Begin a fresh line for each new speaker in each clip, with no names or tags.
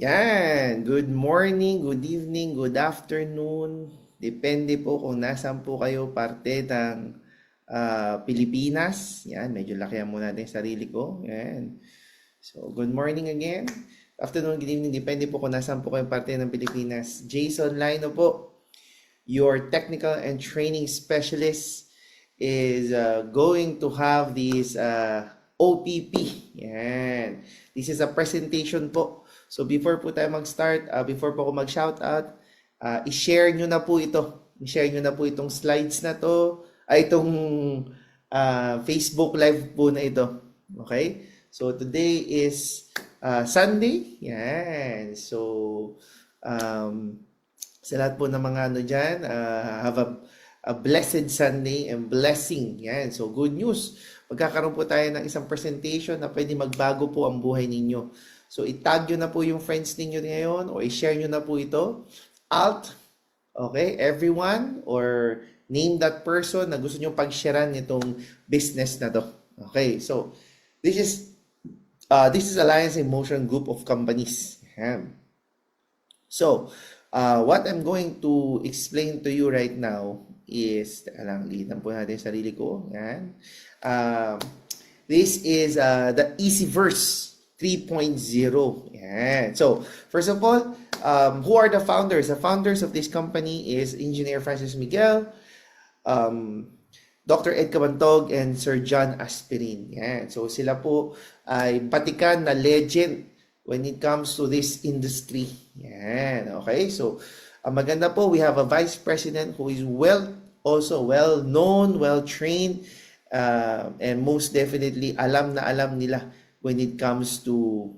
Yan. Good morning, good evening, good afternoon. Depende po kung nasaan po kayo parte ng Pilipinas. Yan, medyo lakihan muna natin yung sarili ko. Yan. So, good morning again. Afternoon, good evening. Depende po kung nasaan po kayo parte ng Pilipinas. Jason Lino po, your technical and training specialist is going to have this OPP. Yan. This is a presentation po. So before po tayo mag-start, before po ako mag-shoutout, i-share nyo na po ito. I-share nyo na po itong slides na to, itong Facebook Live po na ito. Okay? So today is Sunday. Yan. So sa lahat po ng mga ano dyan, have a blessed Sunday and blessing. Yan. So good news. Magkakaroon po tayo ng isang presentation na pwede magbago po ang buhay ninyo. So, itag nyo na po yung friends ninyo ngayon o i-share nyo na po ito. Alt, okay, everyone, or name that person na gusto nyo pag-sharean nitong business na to. Okay, so, this is Alliance in Motion group of companies. So, what I'm going to explain to you right now is, litan po natin yung sarili ko. Yan. This is the Easyverse 3.0. Yan. So, first of all, who are the founders? The founders of this company is Engineer Francis Miguel, Dr. Ed Cabantog, and Sir John Aspirin. Yan. So, sila po ay batikan na legend when it comes to this industry. Yan. Okay? So, maganda po, we have a vice president who is also well-known, well-trained, and most definitely alam na alam nila when it comes to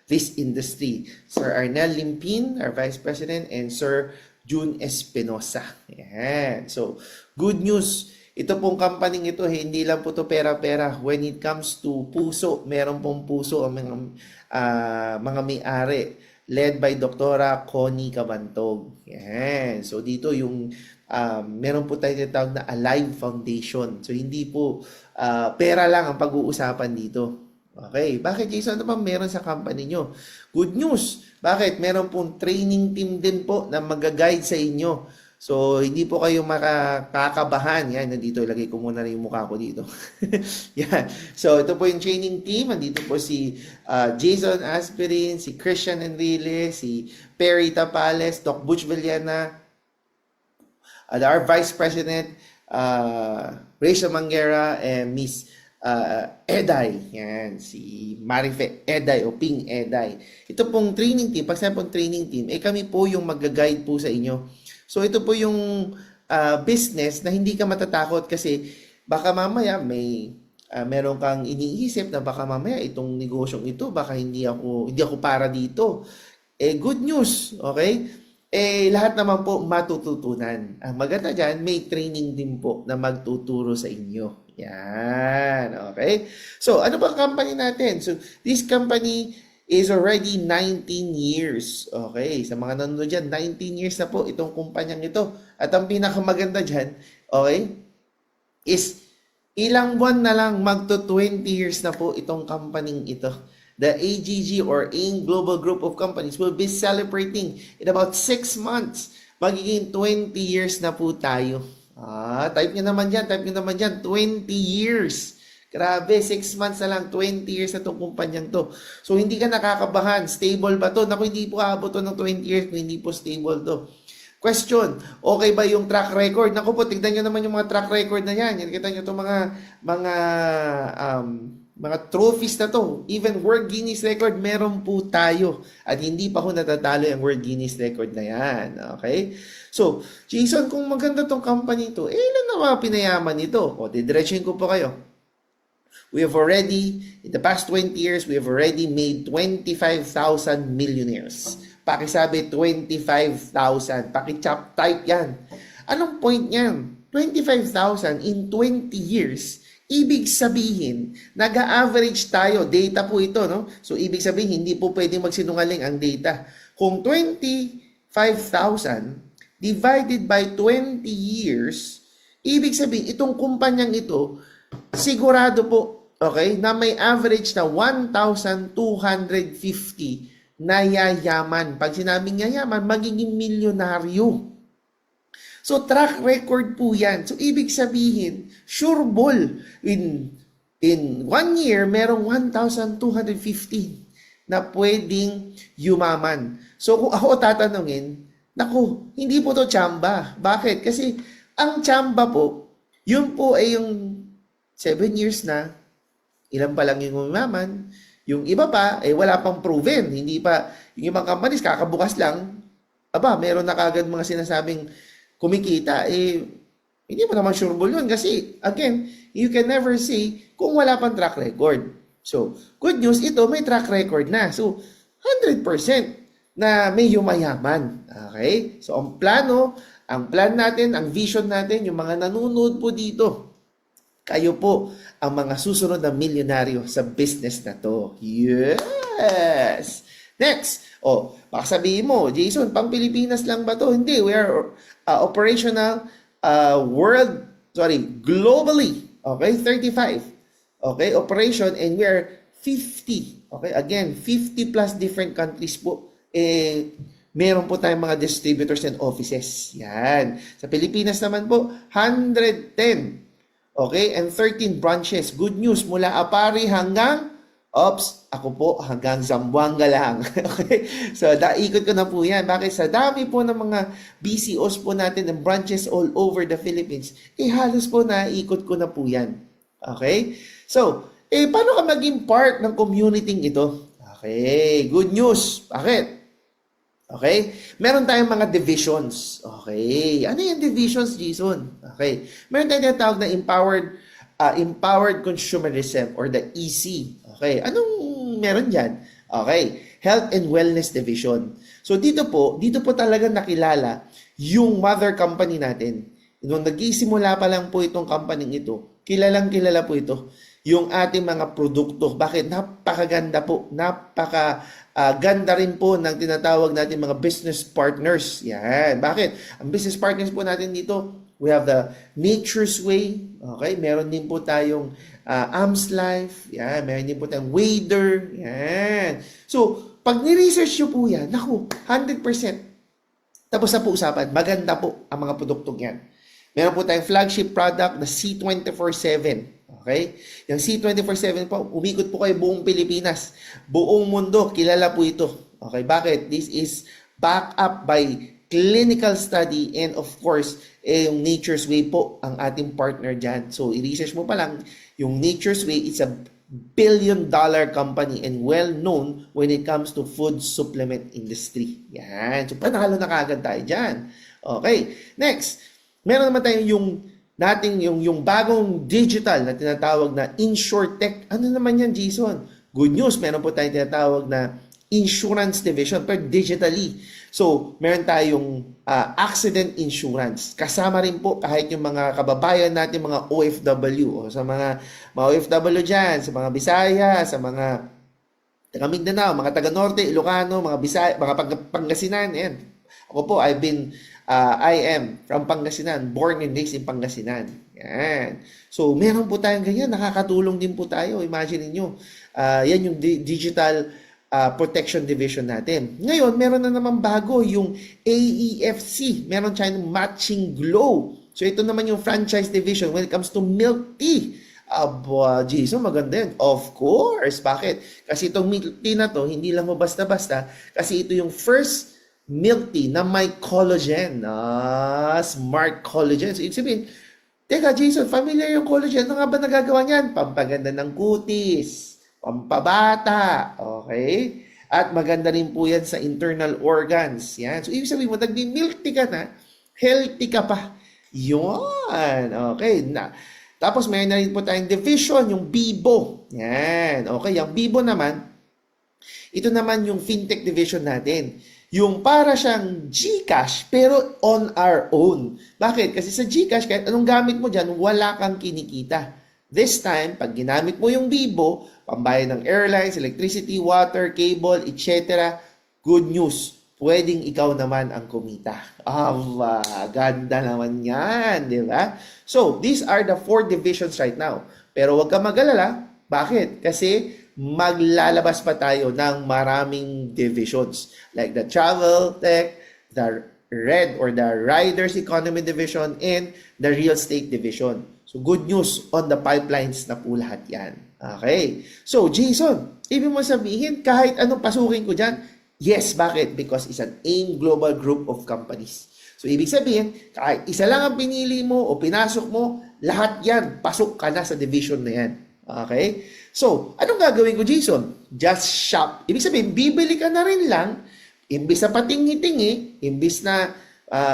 this industry. Sir Arnel Limpin, our Vice President, and Sir June Espinosa. Yan. So, good news. Ito pong company ito, hindi lang po ito pera-pera. When it comes to puso, meron pong puso ang mga may-ari. Led by Dr. Connie Cabantog. Yan. So, dito yung meron po tayo tinatawag na Alive Foundation. So, hindi po pera lang ang pag-uusapan dito. Okay. Bakit, Jason? Ano ba meron sa company nyo? Good news. Bakit? Meron pong training team din po na mag-guide sa inyo. So, hindi po kayo makakabahan. Yan, nandito. Ilagay ko muna rin yung mukha ko dito. Yan. So, ito po yung training team. Nandito po si Jason Aspirin, si Christian Enrile, si Perry Tapales, Doc Butch Villana, our Vice President, Rachel Manguera, and Miss Eday. Yan, si Marife Eday o Ping Eday. Ito pong training team, pag sabi pong training team, kami po yung mag-guide po sa inyo. So, ito po yung business na hindi ka matatakot kasi baka mamaya meron kang iniisip na baka mamaya itong negosyong ito, baka hindi ako para dito. Good news, okay? Lahat naman po matututunan. Ang maganda dyan, may training din po na magtuturo sa inyo. Yan. Okay? So, ano bang company natin? So, this company is already 19 years. Okay? Sa mga nanonood dyan, 19 years na po itong kumpanyang ito. At ang pinakamaganda dyan, okay, is ilang buwan na lang magto 20 years na po itong companying ito. The AGG or AIM Global Group of Companies will be celebrating in about 6 months. Magiging 20 years na po tayo. Type nyo naman dyan, 20 years. Grabe, 6 months na lang, 20 years na itong kumpanyang to. So, hindi ka nakakabahan. Stable ba to? Naku, hindi po aabot to ng 20 years kung hindi po stable to. Question, okay ba yung track record? Naku po, tignan nyo naman yung mga track record na yan. Kita nyo itong mga trophies na to. Even World Guinness Record, meron po tayo. At hindi pa ho natatalo yung World Guinness Record na yan. Okay? So, Jason, kung maganda tong company to, ilan na mga pinayaman nito? O, didiretsuhin ko po kayo. We have already, in the past 20 years, we have already made 25,000 millionaires. Pakisabi, 25,000. Paki-chop type yan. Anong point niyan? 25,000 in 20 years. Ibig sabihin, nag-average tayo. Data po ito, no? So, ibig sabihin, hindi po pwedeng magsinungaling ang data. Kung 25,000 divided by 20 years, ibig sabihin, itong kumpanyang ito, sigurado po, okay, na may average na 1,250 na yayaman. Pag sinabing yayaman, magiging milyonaryo. So, track record po yan. So, ibig sabihin, sure ball, in 1 year, merong 1,250 na pwedeng yumaman. So, kung ako tatanungin, naku, hindi po to tsamba. Bakit? Kasi, ang tsamba po, yun po ay yung 7 years na, ilan pa lang yung umaman, yung iba pa, wala pang proven. Hindi pa, yung ibang companies, kakabukas lang, meron na kagad mga sinasabing kumikita, hindi mo naman sure ball yun. Kasi, again, you can never say kung wala pang track record. So, good news, ito may track record na. So, 100% na may yumayaman. Okay? So, ang plan natin, ang vision natin, yung mga nanonood po dito, kayo po ang mga susunod na milyonaryo sa business na to. Yes! Next, baka sabihin mo, Jason, pang Pilipinas lang ba to? Hindi, we are operational globally. Okay, 35. Okay, operation, and we are 50. Okay, again, 50 plus different countries po. Meron po tayong mga distributors and offices. Yan. Sa Pilipinas naman po, 110. Okay, and 13 branches. Good news, mula Apari hanggang ako po hanggang Zamboanga lang. Okay? So, ikot ko na po yan. Bakit? Sa dami po ng mga BCOs po natin and branches all over the Philippines, halos po naikot ko na po yan. Okay? So, paano ka maging part ng community ito? Okay, good news. Bakit? Okay? Meron tayong mga divisions. Okay. Ano yung divisions, Jason? Okay. Meron tayong tinatawag na Empowered Consumerism or the EC. Okay. Anong meron dyan? Okay. Health and Wellness Division. So, dito po talaga nakilala yung mother company natin. Nung nagsisimula pa lang po itong company ito, kilala po ito. Yung ating mga produkto. Bakit? Napakaganda po. Ganda rin po ng tinatawag natin mga business partners. Yan. Bakit? Ang business partners po natin dito, we have the Nature's Way. Okay? Meron din po tayong Am's Life. Yan. Meron din po tayong Wader. Yan. So, pag ni-research nyo po yan, naku, 100%. Tapos na po usapan. Maganda po ang mga produktong yan. Meron po tayong flagship product na C24/7. Okay? Yung C24/7 po, umikot po kayo buong Pilipinas. Buong mundo, kilala po ito. Okay, bakit? This is backed up by clinical study and of course, yung Nature's Way po ang ating partner dyan. So, i-research mo pa lang, yung Nature's Way is a billion-dollar company and well-known when it comes to food supplement industry. Yan. So, panalo na kagad tayo dyan. Okay. Next, meron naman tayong yung bagong digital na tinatawag na InsurTech. Ano naman yan, Jason? Good news, meron po tayong tinatawag na insurance division pero digitally. So, meron tayong accident insurance. Kasama rin po kahit yung mga kababayan natin, mga OFW, o sa mga OFW dyan, sa mga Bisaya, sa mga taga Mindanao, mga taga Norte, Ilocano, mga Bisaya, mga Pangasinan. Yan. Ako po, I am from Pangasinan, born and raised in Pangasinan. Yan. So, meron po tayong ganyan. Nakakatulong din po tayo. Imagine niyo, yan yung digital protection division natin. Ngayon, meron na naman bago yung AEFC. Meron tayong Matching Glow. So, ito naman yung franchise division when it comes to milk tea. Jason, maganda yun. Of course. Bakit? Kasi itong milk tea na to, hindi lang mo basta-basta. Kasi ito yung first milk tea na may collagen. Smart collagen. So, ibig sabihin, teka, Jason, familiar yung collagen. Ano nga ba nagagawa niyan? Pampaganda ng kutis, pampabata, okay? At maganda rin po yan sa internal organs. Yan. So, ibig sabihin mo, nagbi-milk tea ka na, healthy ka pa. Yun. Okay. Tapos, may na rin po tayong division, yung Bibo. Yan. Okay. Yung Bibo naman, ito naman yung fintech division natin. Yung para siyang GCash, pero on our own. Bakit? Kasi sa GCash, kahit anong gamit mo dyan, wala kang kinikita. This time, pag ginamit mo yung Bibo, pambayad ng airlines, electricity, water, cable, etc., good news. Pwedeng ikaw naman ang kumita. Ganda naman yan, di ba? So, these are the 4 divisions right now. Pero huwag ka mag-alala, Bakit? Kasi maglalabas pa tayo ng maraming divisions like the travel tech, the red or the riders economy division, and the real estate division. So good news on the pipelines na po lahat yan. Okay. So Jason, ibig mo sabihin kahit anong pasukin ko dyan, yes, bakit? Because it's an AIM Global Group of companies. So ibig sabihin, kahit isa lang ang pinili mo o pinasok mo, lahat yan, pasok ka na sa division na yan. Okay? So, anong gagawin ko, Jason? Just shop. Ibig sabihin, bibili ka na rin lang, imbis na patingi-tingi, imbis na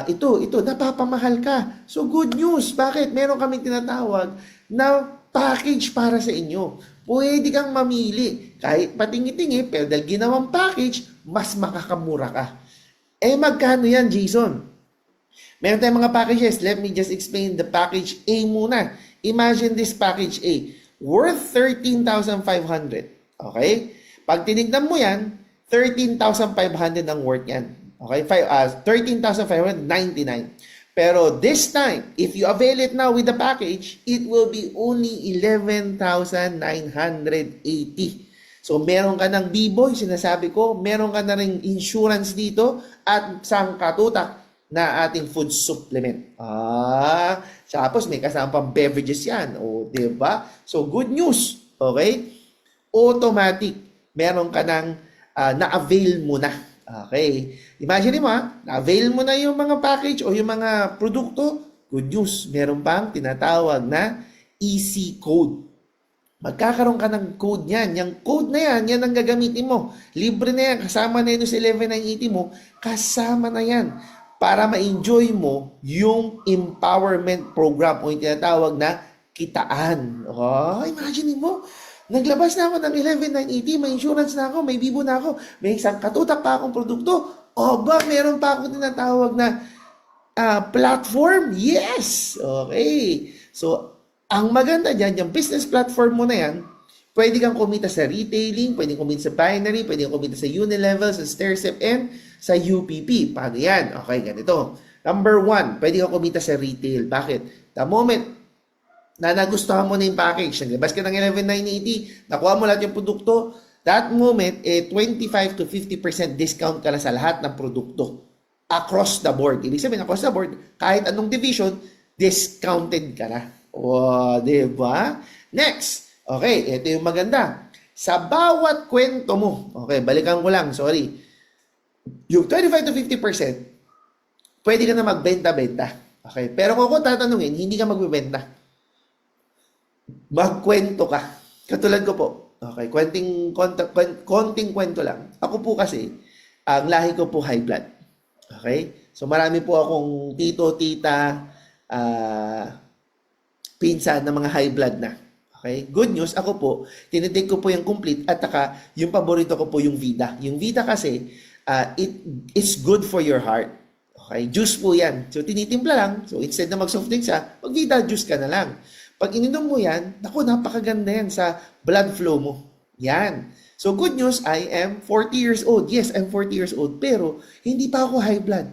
ito, napapamahal ka. So, good news. Bakit? Meron kaming tinatawag na package para sa inyo. Pwede kang mamili. Kahit patingi-tingi, pero dahil ginawang package, mas makakamura ka. Eh, magkano yan, Jason? Meron tayong mga packages. Let me just explain the package A muna. Imagine this package A. Worth 13,500. Okay? Pag tinignan mo yan, 13,500 ang worth yan. Okay? 13,599. Pero this time, if you avail it now with the package, it will be only 11,980. So, meron ka ng B-Boy, sinasabi ko, meron ka na ring insurance dito at sangkatutak na ating food supplement. Tapos may kasama pang beverages yan. O, diba? So, good news. Okay? Automatic. Meron ka ng na-avail mo na. Okay? Imagine mo na-avail mo na yung mga package o yung mga produkto. Good news. Meron pang tinatawag na easy code. Magkakaroon ka ng code niyan. Yung code na yan ang gagamitin mo. Libre na yan. Kasama na yun sa 11,980 mo. Kasama na yan para ma-enjoy mo yung empowerment program o yung tinatawag na kitaan. Oh, imagine mo, naglabas na ako ng 11,980, may insurance na ako, may bibo na ako, may isang katutak pa akong produkto. Oh, ba, meron pa akong tinatawag na platform? Yes! Okay. So, ang maganda dyan, yung business platform mo na yan, pwede kang kumita sa retailing, pwede kang kumita sa binary, pwede kang kumita sa Unilevel, sa Stairstep, and sa UPP. Paano yan? Okay, ganito. Number 1, pwede kang kumita sa retail. Bakit? The moment na nagustuhan mo na yung package, naglabas ka ng 11,980, nakuha mo lahat yung produkto, that moment, 25 to 50% discount ka na sa lahat ng produkto. Across the board. Ibig sabihin, across the board, kahit anong division, discounted ka na. Wow, diba? Next. Okay, ito yung maganda. Sa bawat kwento mo, okay, balikan ko lang, sorry. Yung 25 to 50%, pwede ka na magbenta-benta. Okay, pero kung ako tatanungin, hindi ka magbebenta. Magkwento ka. Katulad ko po. Okay, konting kwento lang. Ako po kasi, ang lahi ko po high blood. Okay? So marami po akong tito, tita, pinsan na mga high blood na. Okay? Good news, ako po, tinitake ko po yung complete at saka yung paborito ko po yung Vida. Yung Vida kasi, it's good for your heart. Okay? Juice po yan. So tinitimpla lang. So instead na mag-soft drink siya, mag Vida juice ka na lang. Pag ininom mo yan, naku, napakaganda yan sa blood flow mo. Yan. So good news, I am 40 years old. Yes, I'm 40 years old. Pero hindi pa ako high blood.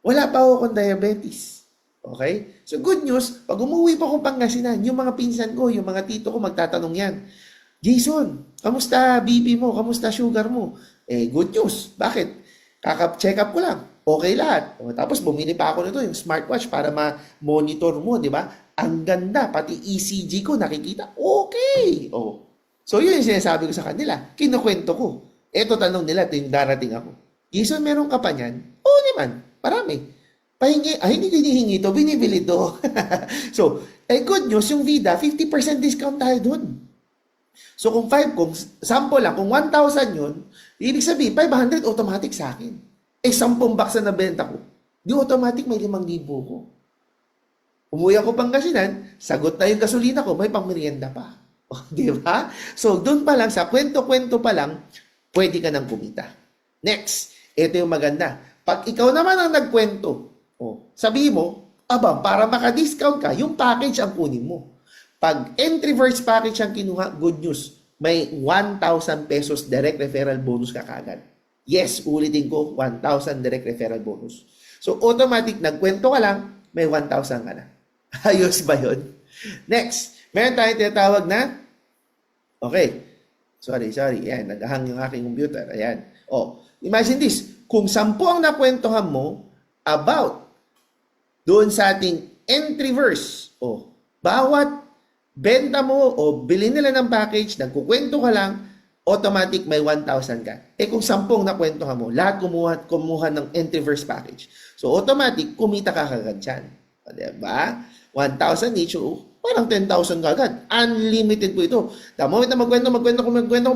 Wala pa ako diabetes. Okay? So good news, pag umuwi pa akong Pangasinan, yung mga pinsan ko, yung mga tito ko, magtatanong yan. Jason, kamusta BP mo? Kamusta sugar mo? Good news. Bakit? Kaka-check up ko lang. Okay lahat. Tapos bumili pa ako nito, yung smartwatch para ma-monitor mo, di ba? Ang ganda, pati ECG ko nakikita. Okay. Oh. So yun yung sinasabi ko sa kanila. Kinukwento ko. Eto tanong nila, ito yung darating ako. Jason, meron ka pa niyan? Oo naman. Marami. Pahingi, hindi ko hinihingi ito, binibili ito. So, good news, yung Vida, 50% discount tayo dun. So, kung 10 lang, kung 1,000 yun, ibig sabihin, 500 automatic sa akin. 10 box na nabenta ko. Di automatic may 5,000 ko. Umuwi ako Pangasinan, sagot na yung gasolina ko, may pangmerienda pa. Di ba? So, doon pa lang, sa kwento-kwento pa lang, pwede ka nang kumita. Next, ito yung maganda. Pag ikaw naman ang nagkwento, sabihin mo, para maka-discount ka, yung package ang kunin mo. Pag entry-first package ang kinuha, good news, may 1,000 pesos direct referral bonus ka kagad. Yes, ulitin ko, 1,000 direct referral bonus. So, automatic, nagkwento ka lang, may 1,000 ka na. Ayos ba yun? Next, meron tayong tinatawag na Okay. Sorry. Ayan, naghahang yung aking computer. Ayan. Oh, imagine this. Kung 10 ang nakwentuhan mo about doon sa ating entry verse, oh, bawat benta mo o bili nila ng package, nagkukwento ka lang, automatic may 1,000 ka. Eh kung 10 nakwentuhan mo, lahat kumuha ng entry verse package. So automatic, kumita ka kagad dyan. O, diba? 1,000 each, oh, parang 10,000 kagad. Unlimited po ito. The moment na magkwento,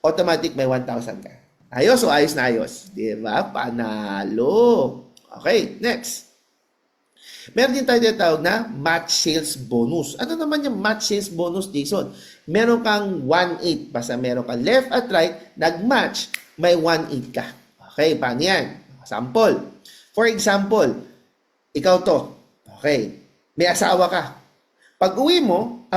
automatic may 1,000 ka. Ayos o ayos na ayos? Diba? Panalo. Okay, next. Meron din tayo tinatawag na match sales bonus. Ano naman yung match sales bonus, Jason? Meron kang 1/8. Basta meron kang left at right, nag-match, may 1/8 ka. Okay, paano yan? Sample. For example, ikaw to. Okay, may asawa ka. Pag uwi mo,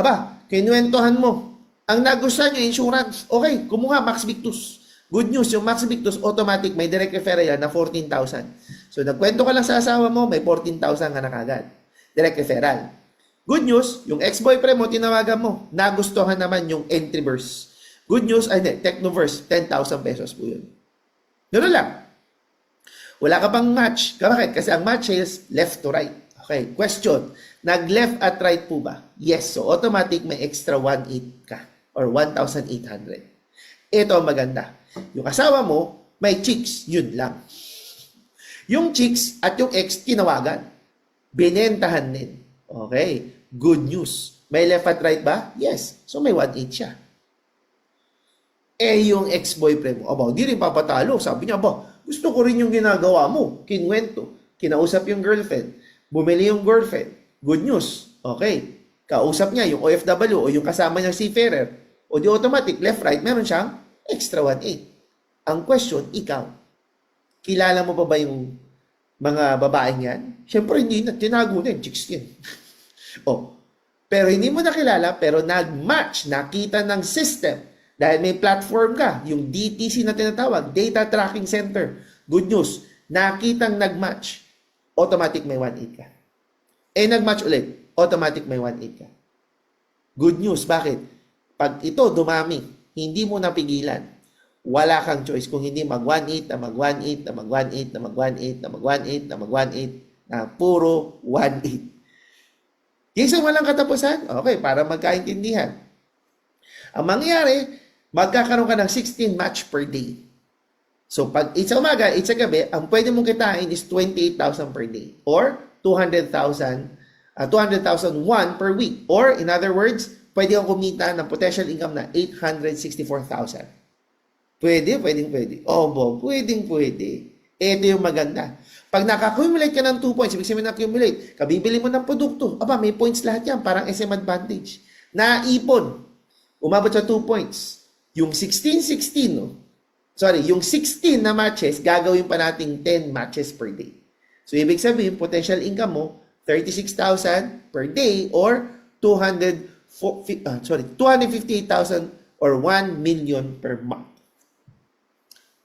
kinuwentuhan mo. Ang nagustuhan nyo, insurance. Okay, kumuha Max Victus. Good news, yung Max Victus, automatic, may direct referral na 14,000. So, nagkwento ka lang sa asawa mo, may 14,000 ka na kagad. Direct referral. Good news, yung ex-boyfriend mo, tinawagan mo, nagustuhan naman yung entry verse. Good news, Technoverse, 10,000 pesos po yun. Ganoon lang. Wala ka pang match. Bakit? Kasi ang match is left to right. Okay, question. Nag-left at right po ba? Yes. So, automatic may extra 1,800 ka or 1,800. Ito ang maganda. Yung asawa mo, may chicks. Yun lang. Yung chicks at yung ex, tinawagan. Binentahan din. Okay. Good news. May left at right ba? Yes. So, may 1,800 siya. Eh, yung ex-boyfriend mo, hindi rin papatalo. Sabi niya, gusto ko rin yung ginagawa mo. Kinwento. Kinausap yung girlfriend. Bumili yung girlfriend. Good news. Okay. Kausap niya yung OFW o yung kasama niyang seafarer. O di automatic, left, right, meron siyang extra 1,800. Ang question, ikaw. Kilala mo pa ba yung mga babaeng yan? Siyempre, hindi na. Tinago na yun. Chicks yan. Pero hindi mo nakilala, pero nag-match. Nakita ng system. Dahil may platform ka, yung DTC na tinatawag, Data Tracking Center. Good news, nakitang nag-match, automatic may 1,800 ka. Eh, nag-match ulit, automatic may 1,800 ka. Good news, bakit? Pag ito dumami, hindi mo napigilan, wala kang choice kung hindi mag-1,800 na mag-1,800 na mag-1,800 na mag-1,800 na mag-1,800 na mag-1,800 na puro 1,800. Jason, walang katapusan? Okay, para magkaintindihan. Ang mangyayari, magkakaroon ka ng 16 match per day. So, pag it's umaga, it's gabi, ang pwede mong kitain is 28,000 per day or 200,000 per week. Or, in other words, pwede kang kumita ng potential income na 864,000. Pwede. Pwede. Ito yung maganda. Pag naka-accumulate ka ng 2 points, ibig sabihin na-accumulate, kabibili mo ng produkto, may points lahat yan, parang SM advantage. Naipon. Umabot sa 2 points. Yung 16 na matches, gagawin pa nating 10 matches per day. So, ibig sabihin, potential income mo, 36,000 per day or 258,000 or 1 million per month.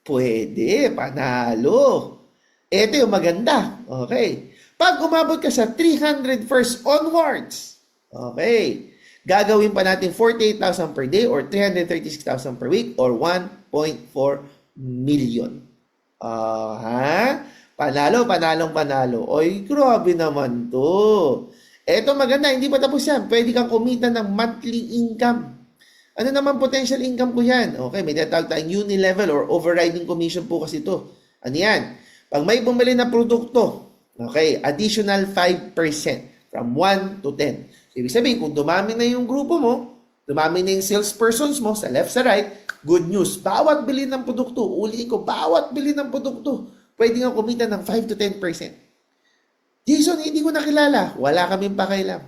Pwede, panalo. Ito yung maganda. Okay. Pag umabot ka sa 300 first onwards, okay, gagawin pa natin 48,000 per day or 336,000 per week or 1.4 million. Panalo. Oy, grabe naman to. Eto maganda, hindi pa tapos yan. Pwede kang kumita ng monthly income. Ano naman potential income ko yan? Okay, may tinatawag tayong unilevel or overriding commission po kasi ito. Ano yan? Pag may bumili na produkto, okay, additional 5% from 1 to 10. Ibig sabihin, kung dumami na yung grupo mo, dumami na yung salespersons mo sa left, sa right, good news. Bawat bili ng produkto, bawat bili ng produkto, pwede nga kumita ng 5 to 10%. Jason, hindi ko nakilala. Wala kaming pakailam.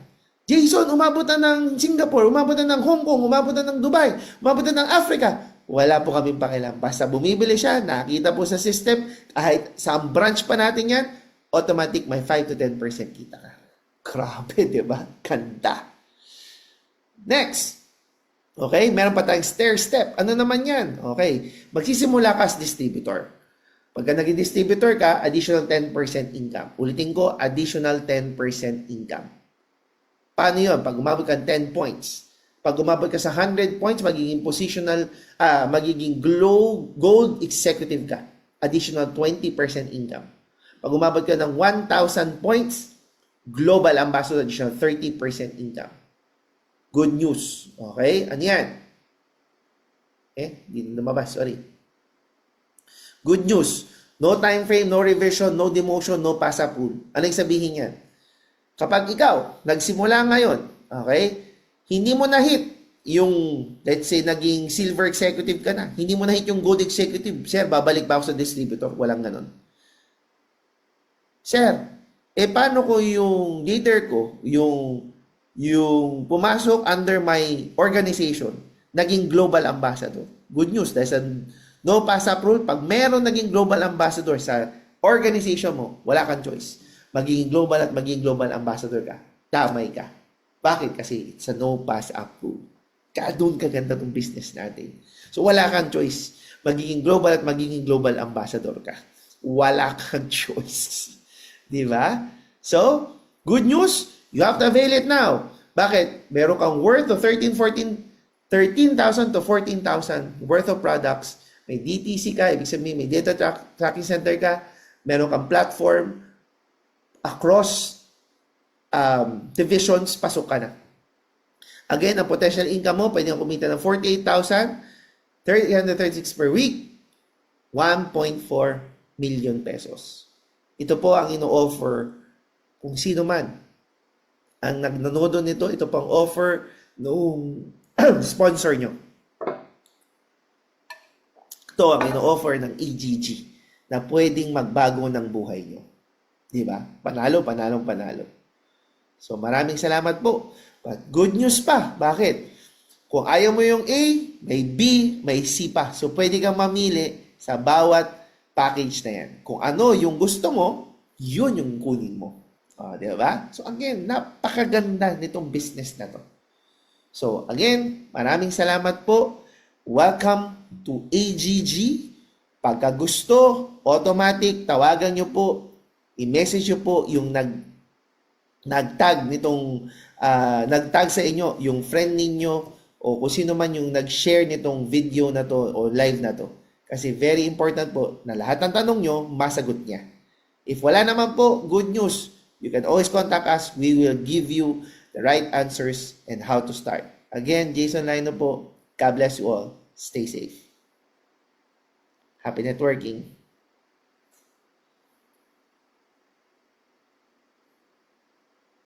Jason, umabot na ng Singapore, umabot na ng Hong Kong, umabot na ng Dubai, umabot na ng Africa. Wala po kaming pakailam. Basta bumibili siya, nakita po sa system, kahit sa branch pa natin yan, automatic may 5 to 10% kita ka. Grabe, di ba? Ganda. Next. Okay, meron pa tayong stair step. Ano naman yan? Okay, magsisimula ka as distributor. Pagka naging distributor ka, additional 10% income. Ulitin ko, additional 10% income. Paano yun? Pag umabot ka 10 points, Pag umabot ka sa 100 points, magiging positional, magiging gold executive ka. Additional 20% income. Pag umabot ka ng 1,000 points, global ambassador, additional 30% income. Good news. Okay? Ano yan? Hindi na lumabas. Sorry. Good news. No time frame, no revision, no demotion, no pasa pool. Ano yung sabihin yan? Kapag ikaw, nagsimula ngayon, okay, hindi mo na-hit yung, let's say, naging silver executive ka na. Hindi mo na-hit yung gold executive. Sir, babalik ba ako sa distributor? Walang ganon. Sir, paano ko yung leader ko, yung pumasok under my organization, naging global ambassador? Good news, dahil sa no pass-up rule, pag meron naging global ambassador sa organization mo, wala kang choice. Magiging global at maging global ambassador ka. Damay ka. Bakit? Kasi it's a no pass-up rule. Doon kaganda tong business natin. So wala kang choice. Magiging global at magiging global ambassador ka. Wala kang choice. Di ba? So, good news, you have to avail it now. Bakit? Meron kang worth of 13,000 to 14,000 worth of products. May DTC ka, ibig sabihin may data tracking center ka, meron kang platform, across divisions, pasok ka na. Again, ang potential income mo, pwede kang kumita ng 48,336 per week, 1.4 million pesos. Ito po ang ino-offer kung sino man ang nanonood nito. Ito pang offer noong sponsor nyo. Ito ang ino-offer ng AGG na pwedeng magbago ng buhay nyo. Diba? Panalo, panalo, panalo. So maraming salamat po. But good news pa. Bakit? Kung ayaw mo yung A, may B, may C pa. So pwede kang mamili sa bawat package na yan. Kung ano yung gusto mo, yun yung kunin mo. Diba? So again, napakaganda nitong business na to. So again, maraming salamat po. Welcome to AGG. Pagka gusto, automatic, tawagan nyo po, i-message nyo po yung nag-tag nitong, nag-tag sa inyo, yung friend ninyo, o kung sino man yung nag-share nitong video na to o live na to. Kasi very important po na lahat ng tanong nyo, masagot niya. If wala naman po, good news. You can always contact us. We will give you the right answers and how to start. Again, Jason Lino po. God bless you all. Stay safe. Happy networking.